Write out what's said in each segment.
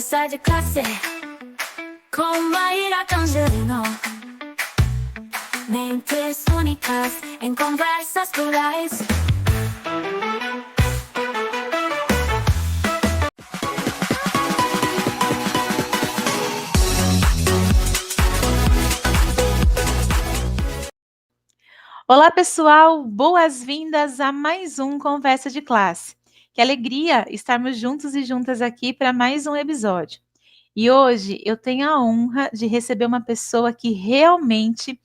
Conversa de classe com Maíra Tangerino. Mentes únicas em conversas plurais. Olá, pessoal! Boas-vindas a mais um Conversa de Classe. Que alegria estarmos juntos e juntas aqui para mais um episódio. E hoje eu tenho a honra de receber uma pessoa que realmente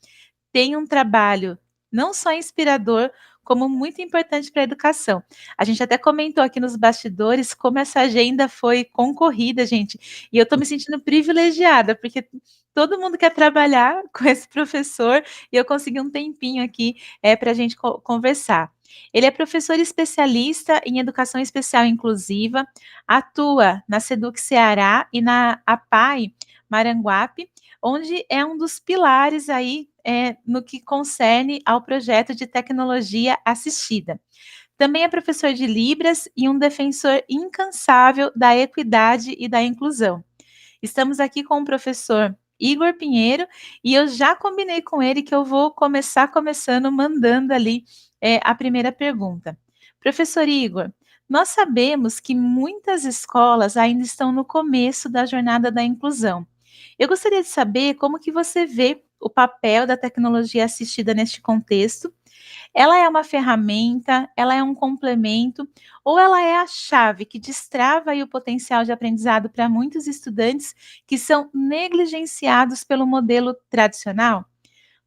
tem um trabalho não só inspirador, como muito importante para a educação. A gente até comentou aqui nos bastidores como essa agenda foi concorrida, gente, e eu estou me sentindo privilegiada, porque todo mundo quer trabalhar com esse professor, e eu consegui um tempinho aqui para a gente conversar. Ele é professor especialista em educação especial inclusiva, atua na SEDUC Ceará e na APAE Maranguape, onde é um dos pilares aí no que concerne ao projeto de tecnologia assistida. Também é professor de Libras e um defensor incansável da equidade e da inclusão. Estamos aqui com o professor Igor Pinheiro e eu já combinei com ele que eu vou começando mandando ali a primeira pergunta. Professor Igor, nós sabemos que muitas escolas ainda estão no começo da jornada da inclusão. Eu gostaria de saber como que você vê o papel da tecnologia assistida neste contexto. Ela é uma ferramenta, ela é um complemento, ou ela é a chave que destrava aí o potencial de aprendizado para muitos estudantes que são negligenciados pelo modelo tradicional?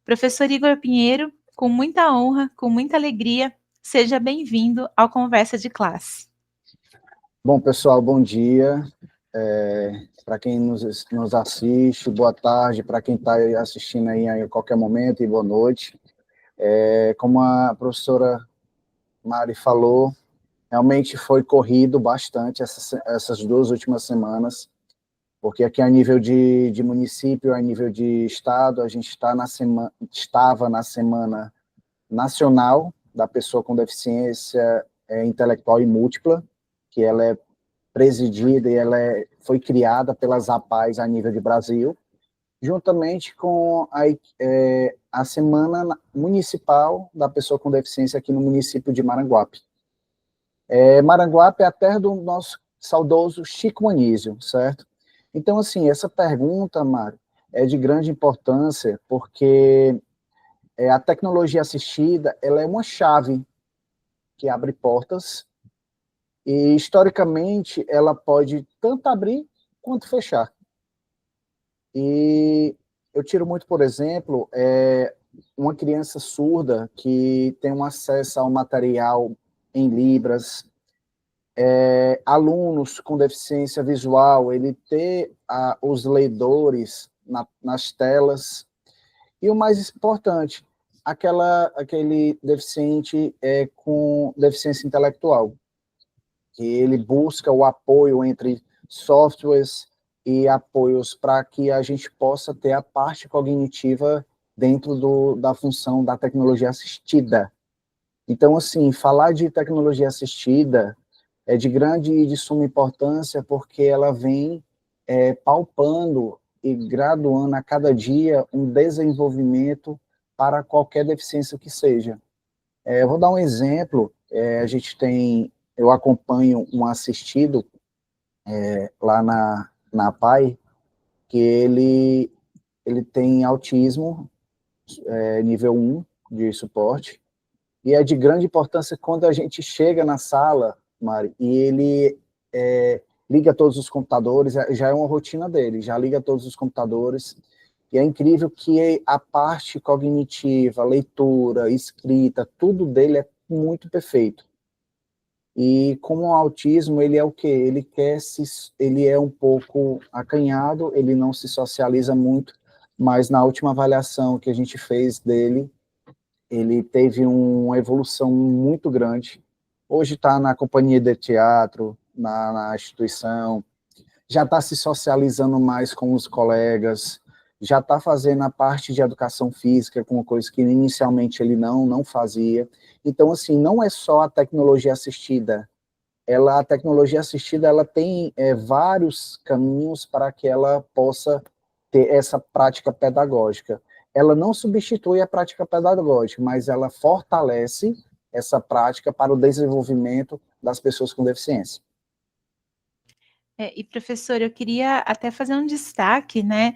Professor Igor Pinheiro, com muita honra, com muita alegria, seja bem-vindo ao Conversa de Classe. Bom, pessoal, bom dia. Para quem nos assiste, boa tarde. Para quem está assistindo aí a qualquer momento, e boa noite. Como a professora Mari falou, realmente foi corrido bastante essas 2 últimas semanas, porque aqui a nível de município, a nível de estado, a gente estava na Semana Nacional da Pessoa com Deficiência Intelectual e Múltipla, que ela é presidida e ela foi criada pelas APAES a nível de Brasil, juntamente com a Semana Municipal da Pessoa com Deficiência aqui no município de Maranguape. Maranguape é a terra do nosso saudoso Chico Anísio, certo? Então, assim, essa pergunta, Mário, é de grande importância, porque a tecnologia assistida, ela é uma chave que abre portas, e, historicamente, ela pode tanto abrir quanto fechar. E eu tiro muito, por exemplo, uma criança surda que tem um acesso ao material em Libras, alunos com deficiência visual, ele ter os leitores nas telas, e o mais importante, aquele deficiente com deficiência intelectual, que ele busca o apoio entre softwares e apoios para que a gente possa ter a parte cognitiva dentro da função da tecnologia assistida. Então, assim, falar de tecnologia assistida é de grande e de suma importância, porque ela vem palpando e graduando a cada dia um desenvolvimento para qualquer deficiência que seja. Eu vou dar um exemplo, eu acompanho um assistido lá na PAI, que ele tem autismo nível 1 de suporte, e é de grande importância quando a gente chega na sala, Mari, e ele liga todos os computadores, já é uma rotina dele, já liga todos os computadores, e é incrível que a parte cognitiva, leitura, escrita, tudo dele é muito perfeito. E como o autismo, ele é o quê? Ele é um pouco acanhado, ele não se socializa muito, mas na última avaliação que a gente fez dele, ele teve uma evolução muito grande. Hoje está na companhia de teatro, na instituição, já está se socializando mais com os colegas, já está fazendo a parte de educação física, com uma coisa que inicialmente ele não fazia. Então, assim, não é só a tecnologia assistida a tecnologia assistida, ela tem vários caminhos para que ela possa ter essa prática pedagógica. Ela não substitui a prática pedagógica, mas ela fortalece essa prática para o desenvolvimento das pessoas com deficiência. E professor, eu queria até fazer um destaque, né,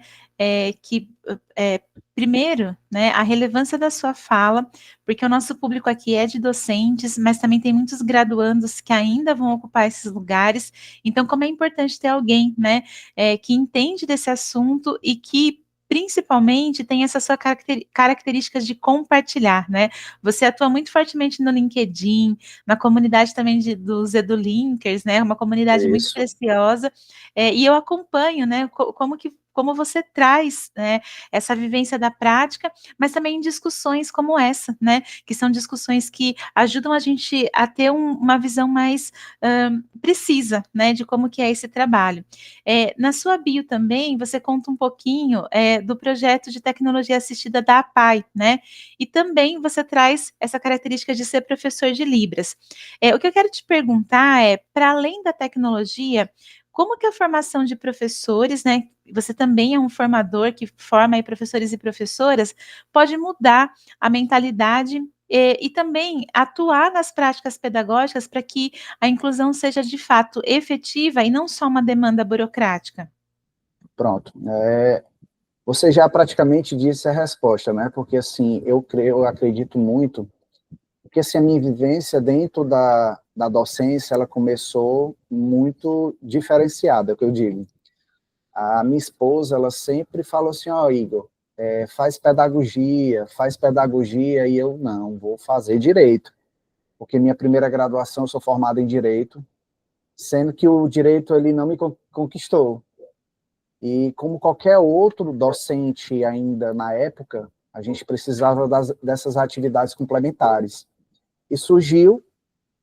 primeiro, né, a relevância da sua fala, porque o nosso público aqui é de docentes, mas também tem muitos graduandos que ainda vão ocupar esses lugares, então como é importante ter alguém, né, que entende desse assunto e que principalmente tem essa sua características de compartilhar, né? Você atua muito fortemente no LinkedIn, na comunidade também dos EduLinkers, né? Uma comunidade muito Isso. preciosa, e eu acompanho, né? Como você traz, né, essa vivência da prática, mas também em discussões como essa, né? Que são discussões que ajudam a gente a ter uma visão mais precisa, né? De como que é esse trabalho. Na sua bio também, você conta um pouquinho do projeto de tecnologia assistida da APAE, né? E também você traz essa característica de ser professor de Libras. O que eu quero te perguntar para além da tecnologia, como que a formação de professores, né? Você também é um formador que forma aí professores e professoras, pode mudar a mentalidade e também atuar nas práticas pedagógicas para que a inclusão seja de fato efetiva e não só uma demanda burocrática. Pronto. Você já praticamente disse a resposta, né? Porque, assim, eu acredito muito, porque, assim, a minha vivência dentro da docência, ela começou muito diferenciada, é o que eu digo. A minha esposa, ela sempre falou assim, ó, Igor, faz pedagogia, e eu, não, vou fazer direito, porque minha primeira graduação, eu sou formado em direito, sendo que o direito, ele não me conquistou. E como qualquer outro docente ainda na época, a gente precisava dessas atividades complementares. E surgiu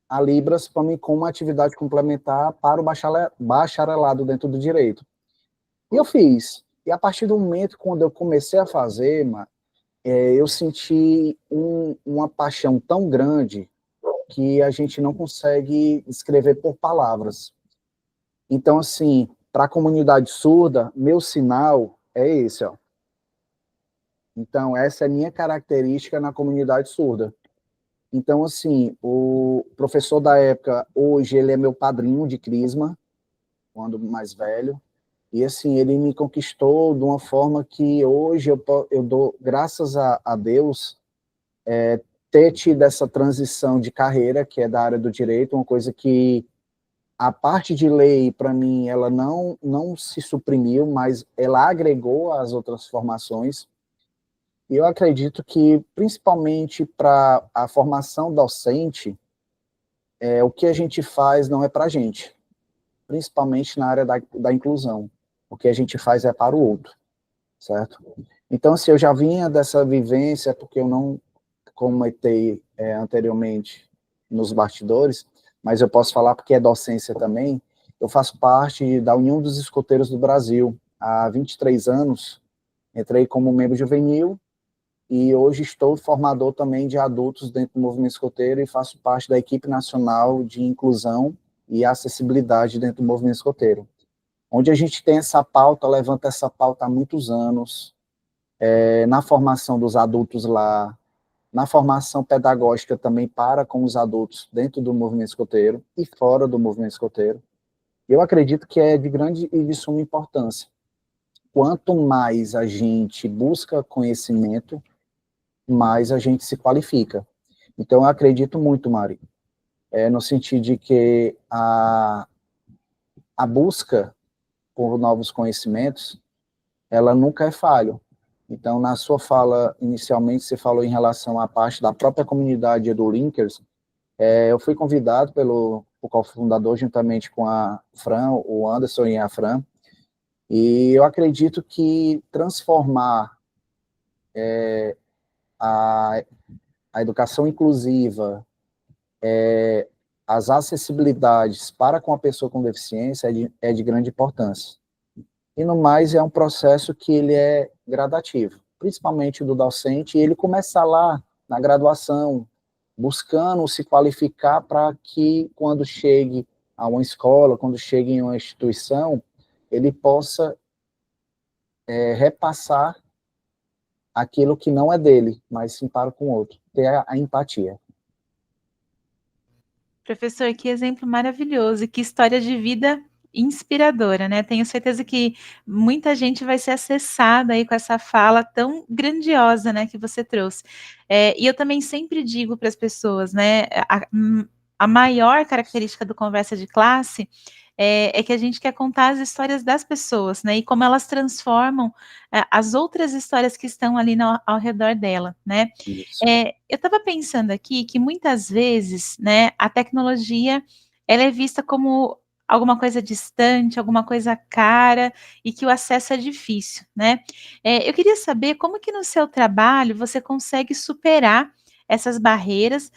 a Libras para mim como uma atividade complementar para o bacharelado dentro do direito. E eu fiz. E a partir do momento quando eu comecei a fazer, eu senti uma paixão tão grande que a gente não consegue descrever por palavras. Então, assim, para a comunidade surda, meu sinal é esse, ó. Então, essa é a minha característica na comunidade surda. Então, assim, o professor da época, hoje, ele é meu padrinho de crisma, quando mais velho, e, assim, ele me conquistou de uma forma que hoje eu dou, graças a Deus, ter tido essa transição de carreira, que é da área do direito, uma coisa que a parte de lei, para mim, ela não se suprimiu, mas ela agregou às outras formações. E eu acredito que, principalmente para a formação docente, o que a gente faz não é para a gente, principalmente na área da inclusão. O que a gente faz é para o outro, certo? Então, se eu já vinha dessa vivência, porque eu não comentei anteriormente nos bastidores, mas eu posso falar porque é docência também, eu faço parte da União dos Escoteiros do Brasil. Há 23 anos, entrei como membro juvenil e hoje estou formador também de adultos dentro do movimento escoteiro e faço parte da equipe nacional de inclusão e acessibilidade dentro do movimento escoteiro, onde a gente tem essa pauta, levanta essa pauta há muitos anos, na formação dos adultos lá, na formação pedagógica também para com os adultos dentro do movimento escoteiro e fora do movimento escoteiro. Eu acredito que é de grande e de suma importância. Quanto mais a gente busca conhecimento, mais a gente se qualifica. Então, eu acredito muito, Mari, no sentido de que a busca por novos conhecimentos, ela nunca é falho. Então, na sua fala, inicialmente, você falou em relação à parte da própria comunidade do Linkers. Eu fui convidado pelo cofundador, juntamente com a Fran, o Anderson e a Fran, e eu acredito que transformar a educação inclusiva, as acessibilidades para com a pessoa com deficiência é de grande importância. E, no mais, é um processo que ele é gradativo, principalmente do docente, e ele começa lá, na graduação, buscando se qualificar para que, quando chegue a uma escola, quando chega em uma instituição, ele possa repassar aquilo que não é dele, mas sim para com o outro, ter a empatia. Professor, que exemplo maravilhoso, que história de vida inspiradora, né? Tenho certeza que muita gente vai ser acessada aí com essa fala tão grandiosa, né, que você trouxe. E eu também sempre digo para as pessoas, né, a maior característica do conversa de classe é que a gente quer contar as histórias das pessoas, né, e como elas transformam as outras histórias que estão ali ao redor dela, né? Isso. Eu estava pensando aqui que muitas vezes, né, a tecnologia ela é vista como alguma coisa distante, alguma coisa cara e que o acesso é difícil, né? Eu queria saber como que no seu trabalho você consegue superar essas barreiras,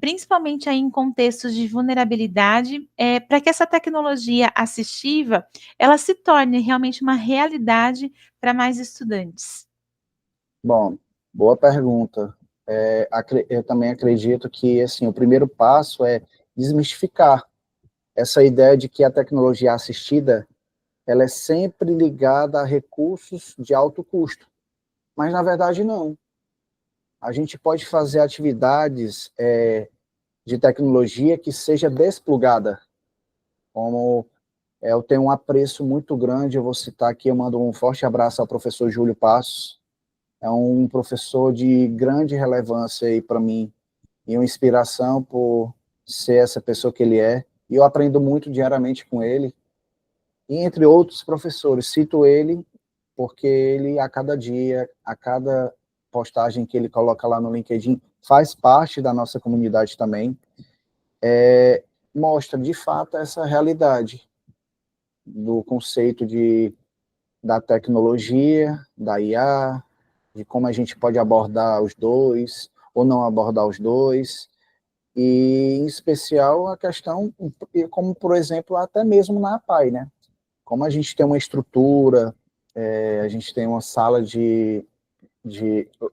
principalmente aí em contextos de vulnerabilidade, para que essa tecnologia assistiva ela se torne realmente uma realidade para mais estudantes. Bom, boa pergunta. Eu também acredito que assim, o primeiro passo é desmistificar essa ideia de que a tecnologia assistida ela é sempre ligada a recursos de alto custo. Mas, na verdade, não. A gente pode fazer atividades de tecnologia que seja desplugada, como eu tenho um apreço muito grande, eu vou citar aqui, eu mando um forte abraço ao professor Júlio Passos, é um professor de grande relevância aí para mim, e uma inspiração por ser essa pessoa que ele é, e eu aprendo muito diariamente com ele, e entre outros professores, cito ele, porque ele, a cada dia, a cada postagem que ele coloca lá no LinkedIn, faz parte da nossa comunidade também, mostra, de fato, essa realidade do conceito da tecnologia, da IA, de como a gente pode abordar os dois, ou não abordar os dois, e, em especial, a questão, como, por exemplo, até mesmo na APAE, né? Como a gente tem uma estrutura, a gente tem uma sala de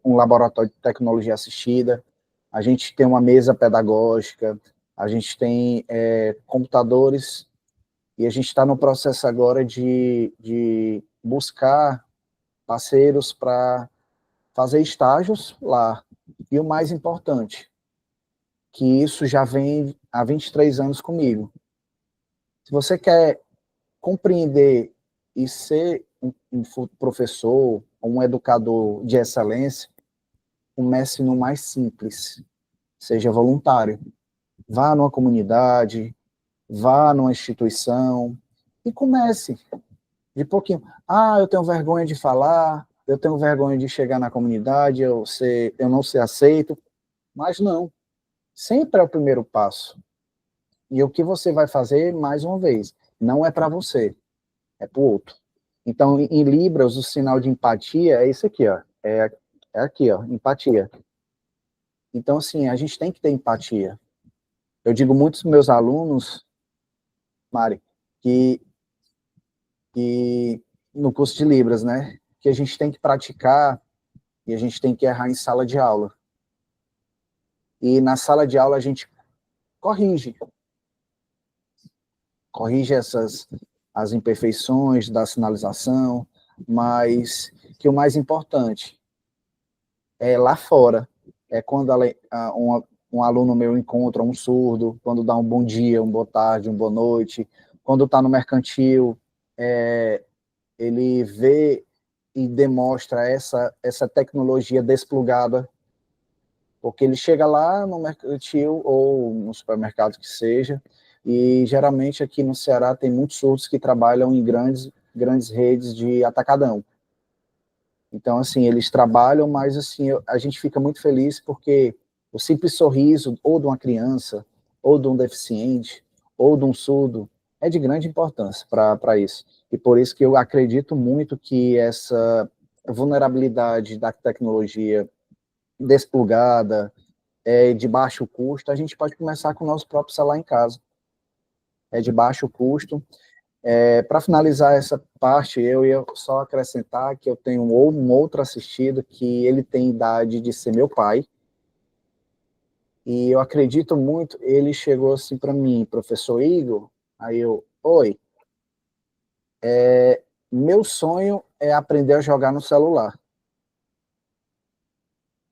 um laboratório de tecnologia assistida, a gente tem uma mesa pedagógica, a gente tem computadores, e a gente está no processo agora de buscar parceiros para fazer estágios lá. E o mais importante, que isso já vem há 23 anos comigo. Se você quer compreender e ser um professor, um educador de excelência, comece no mais simples, seja voluntário. Vá numa comunidade, vá numa instituição e comece de pouquinho. Ah, eu tenho vergonha de falar, eu tenho vergonha de chegar na comunidade, eu não ser aceito, mas não. Sempre é o primeiro passo. E o que você vai fazer, mais uma vez, não é para você, é para o outro. Então, em Libras, o sinal de empatia é isso aqui, ó. É aqui, ó, empatia. Então, assim, a gente tem que ter empatia. Eu digo muitos meus alunos, Mari, que no curso de Libras, né, que a gente tem que praticar e a gente tem que errar em sala de aula. E na sala de aula a gente corrige as imperfeições da sinalização, mas que o mais importante é lá fora, é quando um aluno meu encontra um surdo, quando dá um bom dia, uma boa tarde, uma boa noite, quando está no mercantil, ele vê e demonstra essa tecnologia desplugada, porque ele chega lá no mercantil ou no supermercado que seja, e geralmente aqui no Ceará tem muitos surdos que trabalham em grandes redes de atacadão. Então, assim, eles trabalham, mas assim, a gente fica muito feliz porque o simples sorriso, ou de uma criança, ou de um deficiente, ou de um surdo, é de grande importância para isso. E por isso que eu acredito muito que essa vulnerabilidade da tecnologia desplugada, de baixo custo, a gente pode começar com o nosso próprio celular em casa. É de baixo custo. Para finalizar essa parte, eu ia só acrescentar que eu tenho um outro assistido que ele tem idade de ser meu pai, e eu acredito muito, ele chegou assim para mim, professor Igor, Aí eu, oi, meu sonho é aprender a jogar no celular.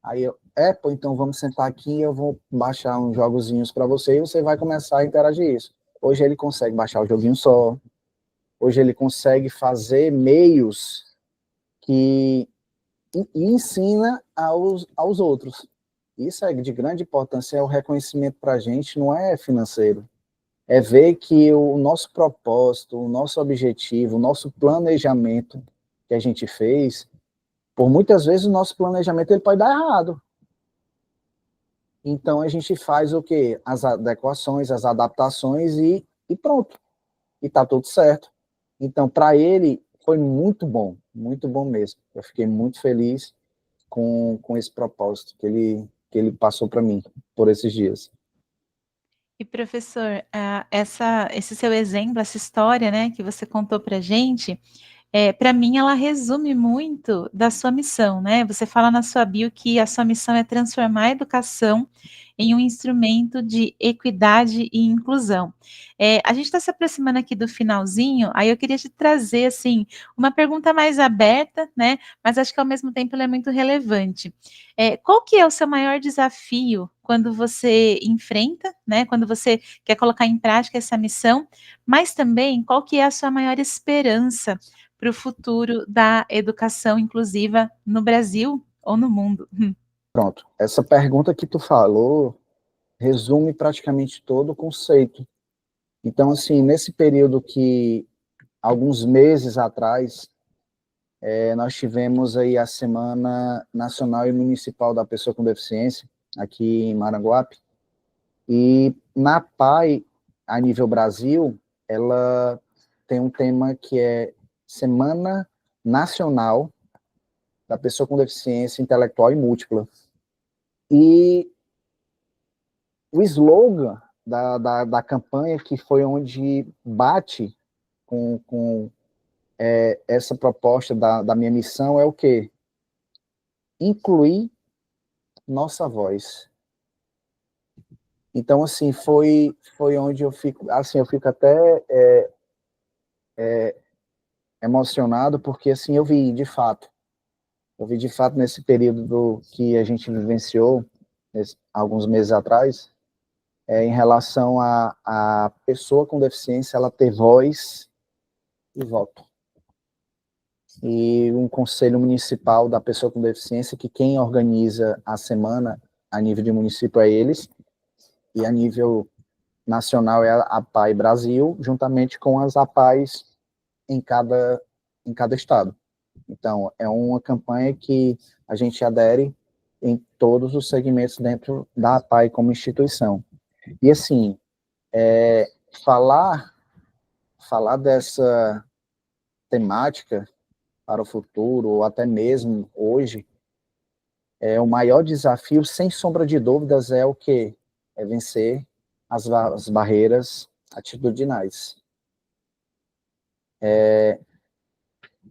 Aí eu, pô, então vamos sentar aqui, eu vou baixar uns jogozinhos para você e você vai começar a interagir isso. Hoje ele consegue baixar o joguinho só, hoje ele consegue fazer meios que e ensina aos outros. Isso é de grande importância, é o reconhecimento para a gente, não é financeiro. É ver que o nosso propósito, o nosso objetivo, o nosso planejamento que a gente fez, por muitas vezes o nosso planejamento ele pode dar errado. Então a gente faz o quê? As adequações, as adaptações e pronto. E tá tudo certo. Então, para ele, foi muito bom mesmo. Eu fiquei muito feliz com esse propósito que ele passou para mim por esses dias. E professor, esse seu exemplo, essa história, né, que você contou para gente, para mim ela resume muito da sua missão, né? Você fala na sua bio que a sua missão é transformar a educação em um instrumento de equidade e inclusão. A gente está se aproximando aqui do finalzinho, aí eu queria te trazer, assim, uma pergunta mais aberta, né? Mas acho que ao mesmo tempo ela é muito relevante. Qual que é o seu maior desafio quando você enfrenta, né? Quando você quer colocar em prática essa missão, mas também qual que é a sua maior esperança para o futuro da educação inclusiva no Brasil ou no mundo? Pronto. Essa pergunta que tu falou resume praticamente todo o conceito. Então, assim, nesse período que, alguns meses atrás, nós tivemos aí a Semana Nacional e Municipal da Pessoa com Deficiência, aqui em Maranguape, e na PAI, a nível Brasil, ela tem um tema que é Semana Nacional da Pessoa com Deficiência Intelectual e Múltipla. E o slogan da campanha, que foi onde bate com essa proposta da minha missão, é o quê? Incluir nossa voz. Então, assim, foi onde eu fico até emocionado, porque, assim, eu vi de fato nesse período que a gente vivenciou, alguns meses atrás, em relação a pessoa com deficiência, ela ter voz e voto. E um conselho municipal da pessoa com deficiência, que quem organiza a semana a nível de município é eles, e a nível nacional é a APAI Brasil, juntamente com as APAIs em cada estado. Então, é uma campanha que a gente adere em todos os segmentos dentro da APAI como instituição. E, assim, falar dessa temática para o futuro, ou até mesmo hoje, o maior desafio, sem sombra de dúvidas, é o quê? É vencer as barreiras atitudinais.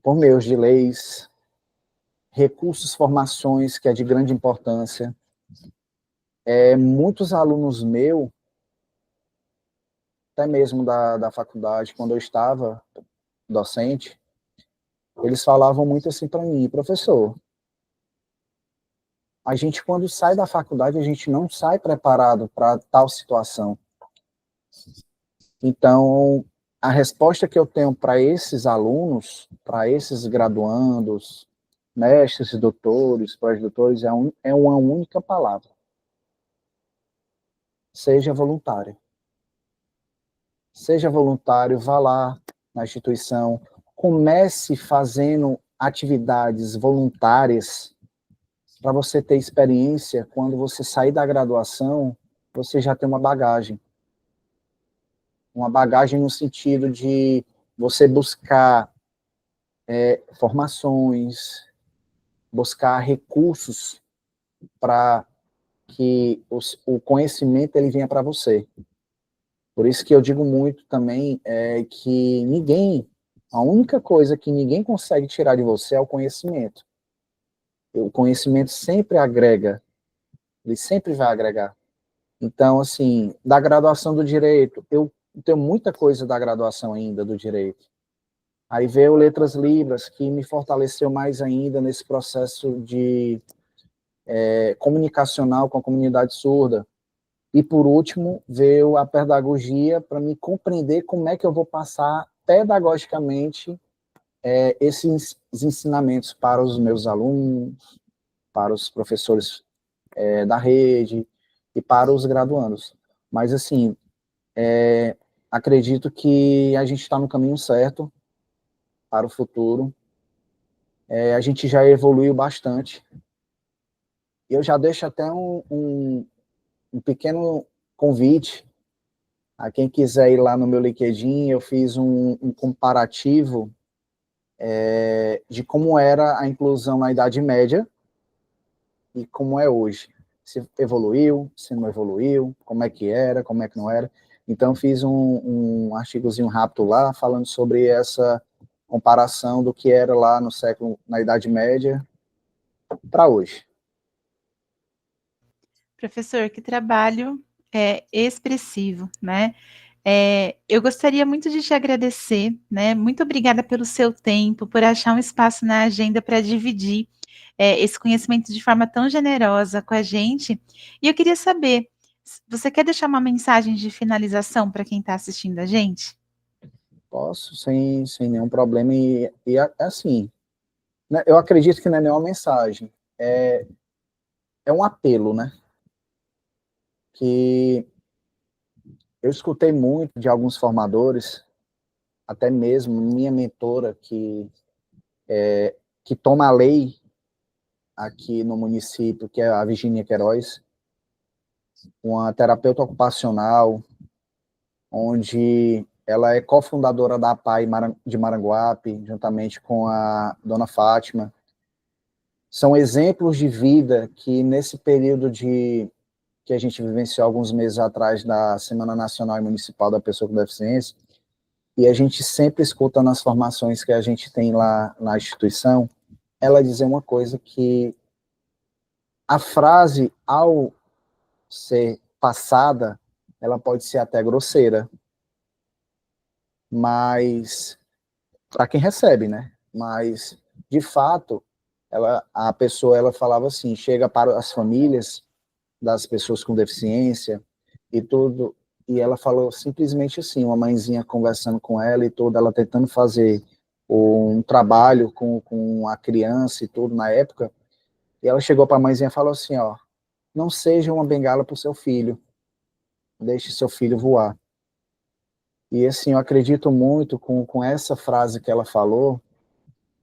Por meios de leis, recursos, formações, que é de grande importância. Muitos alunos meus, até mesmo da faculdade, quando eu estava docente, eles falavam muito assim para mim: professor, a gente, quando sai da faculdade, a gente não sai preparado para tal situação. Então, a resposta que eu tenho para esses alunos, para esses graduandos, mestres, doutores, pós-doutores, é uma única palavra: seja voluntário. Seja voluntário, vá lá na instituição, comece fazendo atividades voluntárias para você ter experiência. Quando você sair da graduação, você já tem uma bagagem no sentido de você buscar formações, buscar recursos para que o conhecimento ele venha para você. Por isso que eu digo muito também que a única coisa que ninguém consegue tirar de você é o conhecimento. O conhecimento sempre agrega, ele sempre vai agregar. Então, assim, da graduação do direito, eu tenho muita coisa da graduação ainda do direito. Aí veio Letras Libras, que me fortaleceu mais ainda nesse processo de comunicacional com a comunidade surda. E, por último, veio a pedagogia para me compreender como é que eu vou passar pedagogicamente esses ensinamentos para os meus alunos, para os professores da rede e para os graduandos. Mas, assim, acredito que a gente está no caminho certo para o futuro. A gente já evoluiu bastante. E eu já deixo até um pequeno convite a quem quiser ir lá no meu LinkedIn. Eu fiz um comparativo de como era a inclusão na Idade Média e como é hoje. Se evoluiu, se não evoluiu, como é que era, como é que não era. Então, fiz um artigozinho rápido lá, falando sobre essa comparação do que era lá na Idade Média para hoje. Professor, que trabalho expressivo, né? Eu gostaria muito de te agradecer, né? Muito obrigada pelo seu tempo, por achar um espaço na agenda para dividir esse conhecimento de forma tão generosa com a gente. E eu queria saber, você quer deixar uma mensagem de finalização para quem está assistindo a gente? Posso, sem nenhum problema. E assim, né, eu acredito que não é nenhuma mensagem, é um apelo, né? Que eu escutei muito de alguns formadores, até mesmo minha mentora, que toma a lei aqui no município, que é a Virginia Queiroz, uma terapeuta ocupacional, onde ela é cofundadora da APAI de Maranguape, juntamente com a dona Fátima. São exemplos de vida que, nesse período que a gente vivenciou alguns meses atrás da Semana Nacional e Municipal da Pessoa com Deficiência, e a gente sempre escuta nas formações que a gente tem lá na instituição, ela dizer uma coisa que a frase, ao ser passada, ela pode ser até grosseira, mas para quem recebe, né? Mas, de fato, a pessoa ela falava assim, chega para as famílias das pessoas com deficiência e tudo, e ela falou simplesmente assim, uma mãezinha conversando com ela e tudo, ela tentando fazer um trabalho com a criança e tudo na época, e ela chegou para a mãezinha e falou assim, ó, não seja uma bengala para o seu filho, deixe seu filho voar. E assim, eu acredito muito com essa frase que ela falou,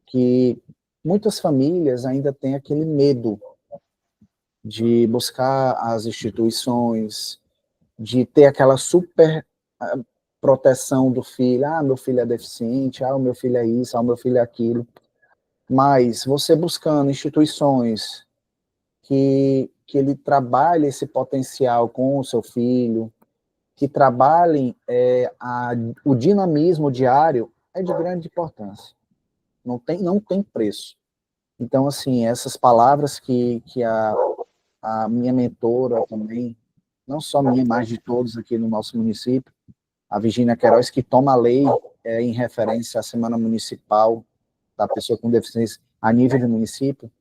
que muitas famílias ainda têm aquele medo de buscar as instituições, de ter aquela super proteção do filho, meu filho é deficiente, o meu filho é isso, o meu filho é aquilo. Mas você buscando instituições que ele trabalhe esse potencial com o seu filho, que trabalhem o dinamismo diário, é de grande importância. Não tem preço. Então, assim, essas palavras que a minha mentora também, não só minha, mas de todos aqui no nosso município, a Virginia Queiroz, que toma a lei em referência à Semana Municipal da Pessoa com Deficiência a nível de município,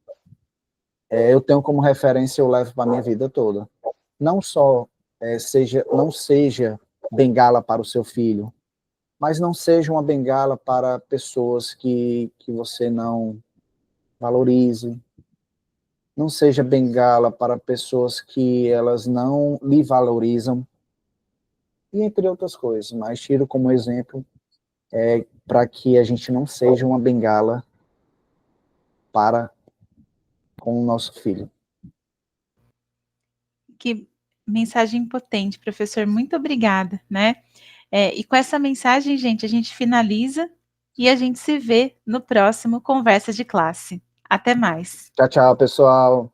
eu tenho como referência, eu levo para a minha vida toda. Não só não seja bengala para o seu filho, mas não seja uma bengala para pessoas que você não valorize, não seja bengala para pessoas que elas não lhe valorizam, e entre outras coisas, mas tiro como exemplo para que a gente não seja uma bengala para com o nosso filho. Que mensagem potente, professor, muito obrigada, né? E com essa mensagem, gente, a gente finaliza e a gente se vê no próximo Conversa de Classe. Até mais. Tchau, tchau, pessoal.